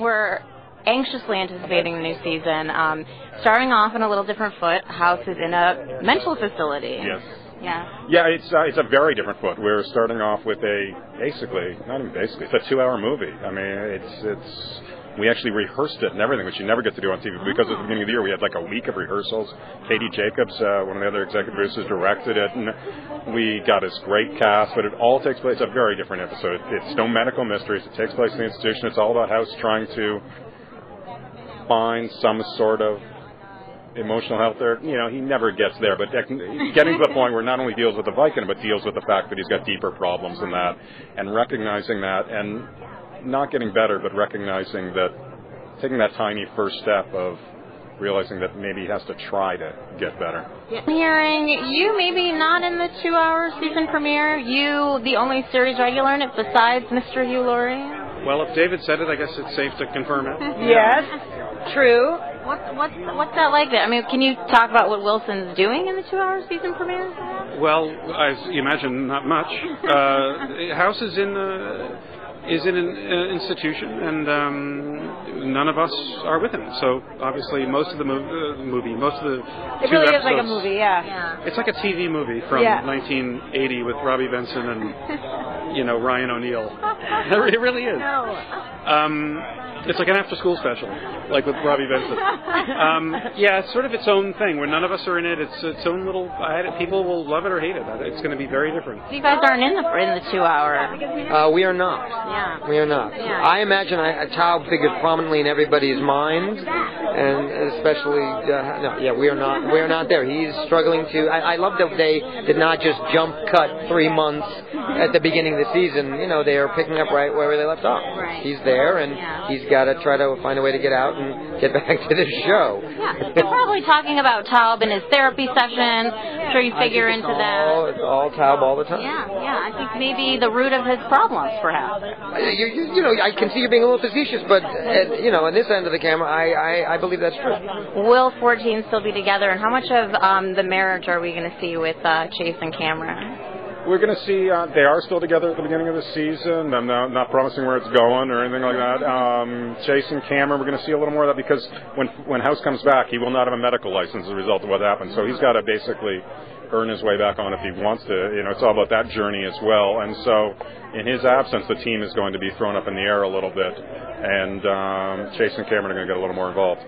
We're anxiously anticipating the new season. Starting off on a little different foot, House is in a mental facility. Yes. Yeah. Yeah, it's a very different foot. We're starting off with it's a 2-hour movie. I mean, we actually rehearsed it and everything, which you never get to do on TV because at the beginning of the year we had like a week of rehearsals. Katie Jacobs, one of the other executive producers, directed it, and we got this great cast, but it all takes place, it's a very different episode. It's no medical mysteries. It takes place in the institution. It's all about House trying to find some sort of emotional health there. You know, he never gets there, but getting to the point where not only deals with the Viking, but deals with the fact that he's got deeper problems than that, and recognizing that, and not getting better, but recognizing that, taking that tiny first step of realizing that maybe he has to try to get better. I'm hearing you maybe not in the 2-hour season premiere, you the only series regular in it besides Mr. Hugh Laurie. Well, if David said it, I guess it's safe to confirm it. Yes, true. What's that like there? I mean, can you talk about what Wilson's doing in the 2-hour season premiere? Well, as you imagine, not much. House is in an institution, and none of us are with him. So obviously, most of the movie, most of the it really is like a movie, yeah. It's like a TV movie from 1980 with Robbie Benson and Ryan O'Neal. It really is. It's like an after-school special, like with Robbie Benson. It's sort of its own thing. Where none of us are in it, it's its own little. People will love it or hate it. It's going to be very different. You guys aren't in the 2-hour. We are not. Yeah. We are not. Yeah. I imagine Tao figures prominently in everybody's mind, and especially we are not. We are not there. He's struggling to. I love that they did not just jump cut 3 months at the beginning of the season. They are picking up right where they left off. Right. He's there, and he's got to try to find a way to get out and get back to the show. Yeah, they're probably talking about Taub and his therapy sessions. I'm sure you figure into that. It's all Taub all the time. Yeah. I think maybe the root of his problems, perhaps. I can see you being a little facetious, but on this end of the camera, I believe that's true. Will 14 still be together, and how much of the marriage are we going to see with Chase and Cameron? We're going to see, they are still together at the beginning of the season. I'm not promising where it's going or anything like that. Chase and Cameron, we're going to see a little more of that because when House comes back, he will not have a medical license as a result of what happened. So he's got to basically earn his way back on if he wants to. It's all about that journey as well. And so in his absence, the team is going to be thrown up in the air a little bit. And Chase and Cameron are going to get a little more involved.